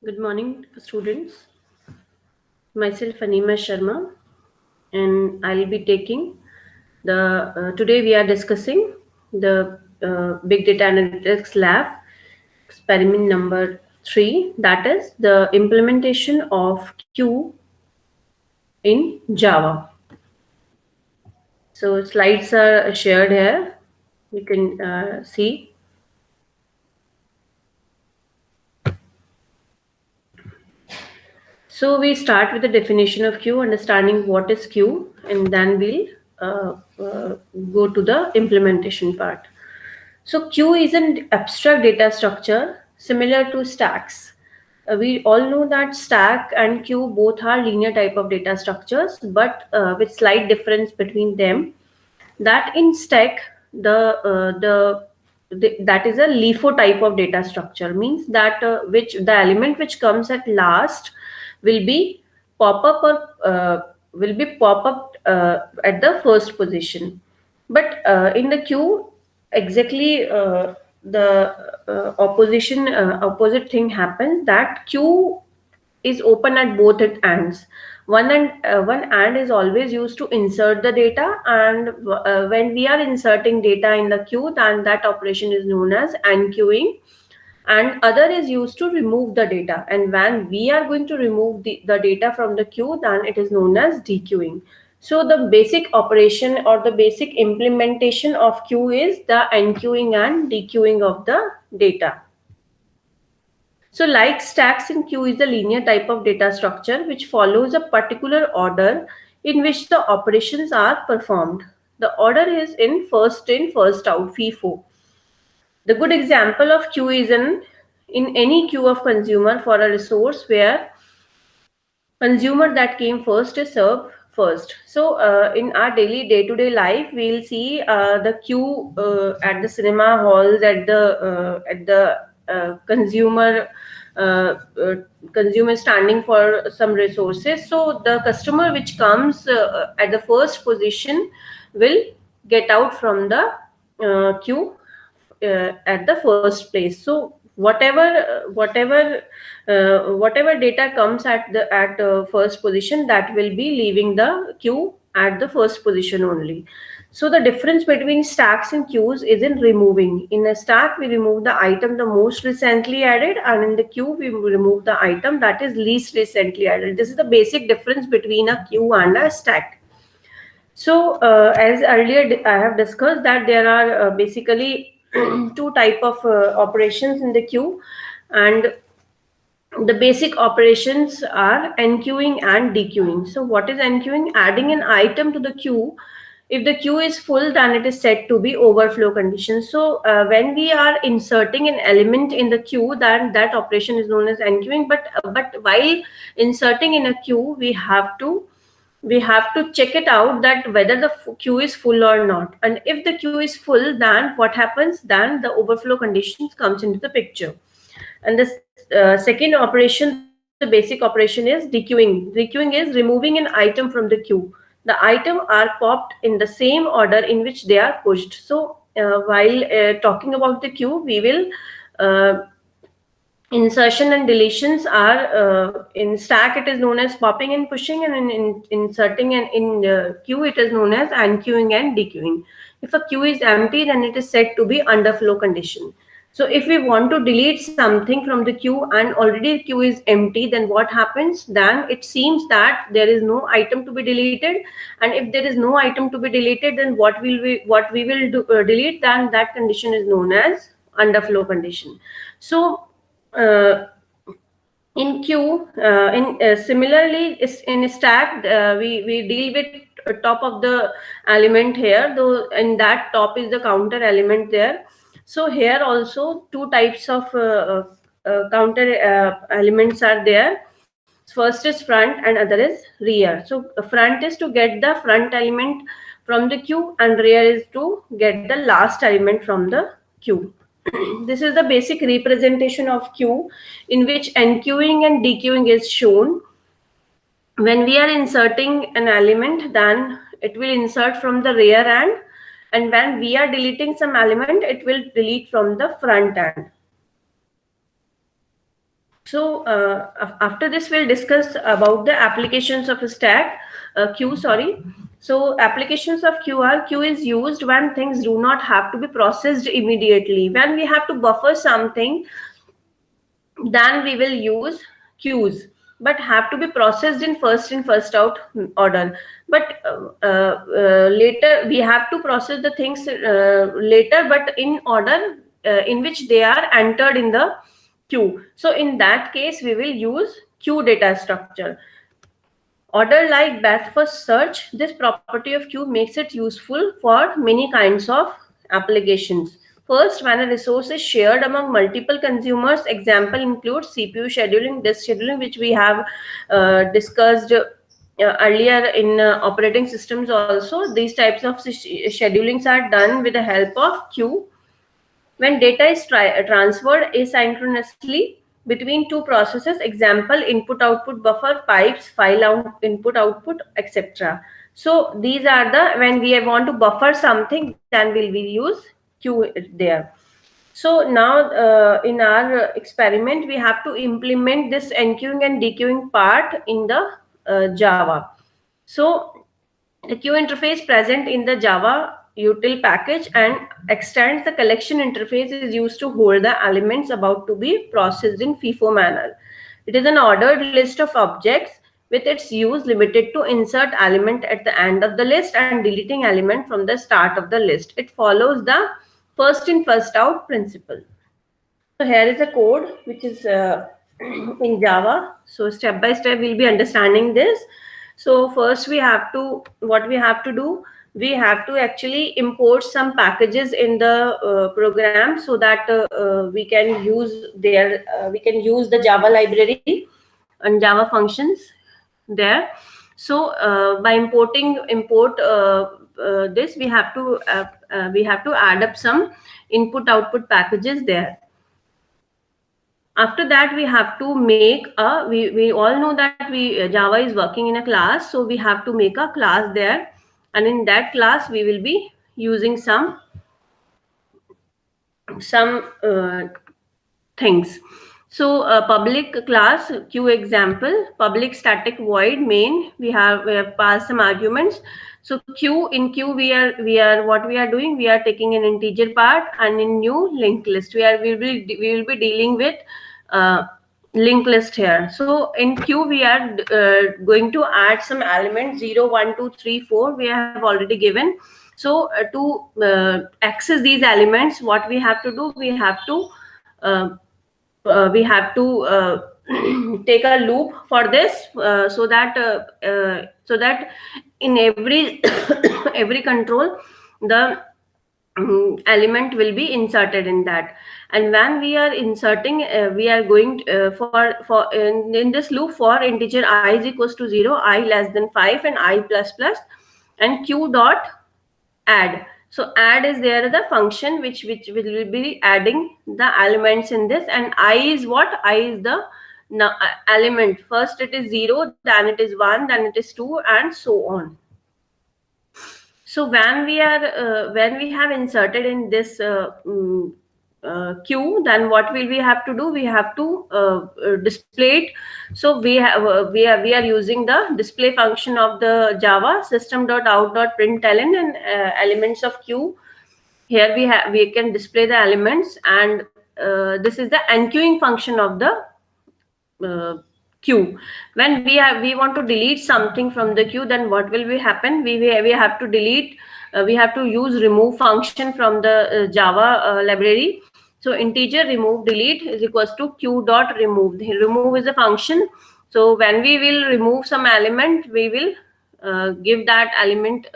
Good morning, students. Myself Anima Sharma, and I'll be taking the. Today we are discussing the Big Data Analytics Lab experiment number 3. That is the implementation of Q in Java. So slides are shared here. You can see. So we start with the definition of Q, understanding what is Q, and then we'll go to the implementation part. So Q is an abstract data structure similar to stacks. We all know that stack and queue both are linear type of data structures, but with slight difference between them. That in stack, that is a LIFO type of data structure, means that which the element which comes at last will be pop up or will be pop up at the first position. But in the queue, exactly the opposite thing happens, that queue is open at both its ends. One end is always used to insert the data, and when we are inserting data in the queue, then that operation is known as enqueuing, and other is used to remove the data, and when we are going to remove the data from the queue, then it is known as dequeuing. So the basic operation or the basic implementation of queue is the enqueuing and dequeuing of the data. So like stacks in queue is a linear type of data structure which follows a particular order in which the operations are performed. The order is in, first out, FIFO. The good example of queue is in any queue of consumer for a resource where consumer that came first is served first. So in our daily day-to-day life, we'll see the queue at the cinema halls, at the consumer uh, uh, consumer standing for some resources. So the customer which comes at the first position will get out from the queue at the first place. So whatever data comes at first position, that will be leaving the queue at the first position only. So the difference between stacks and queues is in removing. In a stack, we remove the item the most recently added, and in the queue, we remove the item that is least recently added. This is the basic difference between a queue and a stack. So, as earlier I have discussed that there are basically two type of operations in the queue, and the basic operations are enqueuing and dequeuing. So, what is enqueuing? Adding an item to the queue. If the queue is full, then it is said to be overflow condition. So, when we are inserting an element in the queue, then that operation is known as enqueuing. But while inserting in a queue, we have to check it out that whether the queue is full or not, and if the queue is full, then what happens, then the overflow conditions comes into the picture. And the second operation, the basic operation, is dequeuing is removing an item from the queue. The item are popped in the same order in which they are pushed. So while talking about the queue, we will uh, insertion and deletions are in stack it is known as popping and pushing, and in inserting and in queue it is known as unqueuing and dequeuing. If a queue is empty, then it is said to be underflow condition. So if we want to delete something from the queue and already the queue is empty, then what happens, then it seems that there is no item to be deleted, and if there is no item to be deleted, then what we will delete, then that condition is known as underflow condition. So uh, in queue, similarly, in stack, we deal with top of the element here, though in that top is the counter element there. So here also two types of counter elements are there. First is front and other is rear. So front is to get the front element from the queue, and rear is to get the last element from the queue. This is the basic representation of queue, in which enqueuing and dequeuing is shown. When we are inserting an element, then it will insert from the rear end, and when we are deleting some element, it will delete from the front end. So after this, we'll discuss about the applications of a stack queue. Sorry. So applications of queue are: queue is used when things do not have to be processed immediately. When we have to buffer something, then we will use queues, but have to be processed in first out order. But later we have to process the things later, but in order in which they are entered in the queue. So in that case, we will use queue data structure. Order like batch first search, this property of queue makes it useful for many kinds of applications. First, when a resource is shared among multiple consumers, example includes CPU scheduling, disk scheduling, which we have discussed earlier in operating systems also. These types of schedulings are done with the help of queue. When data is transferred asynchronously between two processes, example input output buffer, pipes, file out, input output, etc. So these are the, when we want to buffer something, then will we use queue there. So now in our experiment, we have to implement this enqueuing and dequeuing part in the Java. So the queue interface present in the Java util package and extends the collection interface is used to hold the elements about to be processed in FIFO manner. It is an ordered list of objects with its use limited to insert element at the end of the list and deleting element from the start of the list. It follows the first in first out principle. So here is a code which is in Java. So step by step we'll be understanding this. So first we have to, what we have to do, we have to actually import some packages in the program so that we can use their, we can use the Java library and Java functions there. So by import this, we have to add up some input output packages there. After that, we have to make a, we all know that we Java is working in a class, so we have to make a class there, and in that class we will be using some things. So public class queue example, public static void main, we have passed some arguments. So queue, in queue we are what we are doing, we are taking an integer part, and in new linked list we will be dealing with uh, linked list here. So in queue we are going to add some elements 0 1 2 3 4 we have already given. So to access these elements, what we have to do, uh, we have to take a loop for this so that in every every control the element will be inserted in that. And when we are inserting, we are going for in this loop for integer I is equals to 0, I less than 5, and I plus plus, and q dot add. So add is there the function which will be adding the elements in this, and I is what? I is the element. First it is 0, then it is 1, then it is 2, and so on. So when we have inserted in this queue, then what will we have to do? We have to display it. So we are using the display function of the Java system.out.println and elements of queue. Here we can display the elements, and this is the enqueuing function of the queue. When we want to delete something from the queue, then what will be happen? We have to delete. We have to use remove function from the Java library. So integer remove delete is equals to q dot remove. The remove is a function. So when we will remove some element, we will give that element.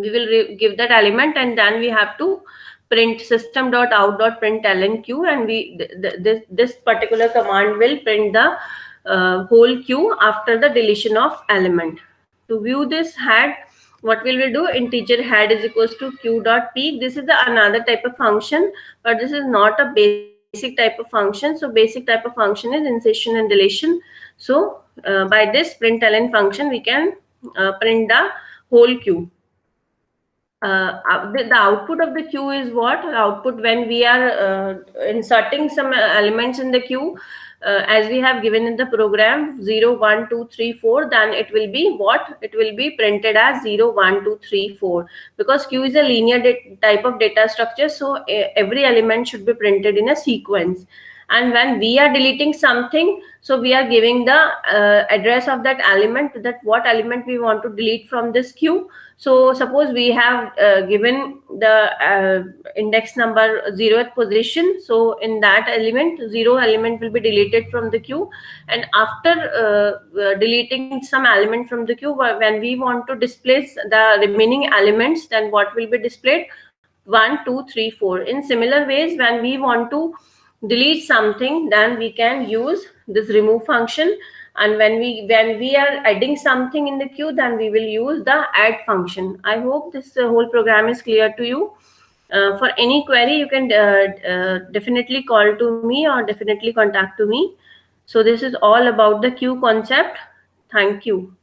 Give that element, and then we have to print system.out.println queue, and this particular command will print the whole queue after the deletion of element. To view this head, what will we do? Integer head is equals to q dot peek. This is the another type of function, but this is not a basic type of function. So basic type of function is insertion and deletion. So by this println function, we can print the whole queue. the output of the queue is what? Output when we are inserting some elements in the queue, as we have given in the program 0, 1, 2, 3, 4, then it will be what? It will be printed as 0, 1, 2, 3, 4, because queue is a linear type of data structure, so every element should be printed in a sequence. And when we are deleting something, so we are giving the address of that element, that what element we want to delete from this queue. So suppose we have given the index number 0th position, so in that element 0 element will be deleted from the queue, and after deleting some element from the queue, when we want to display the remaining elements, then what will be displayed? 1, 2, 3, 4. In similar ways, when we want to delete something, then we can use this remove function, and when we are adding something in the queue, then we will use the add function. I hope this whole program is clear to you. For any query, you can definitely call to me or definitely contact to me. So this is all about the queue concept. Thank you.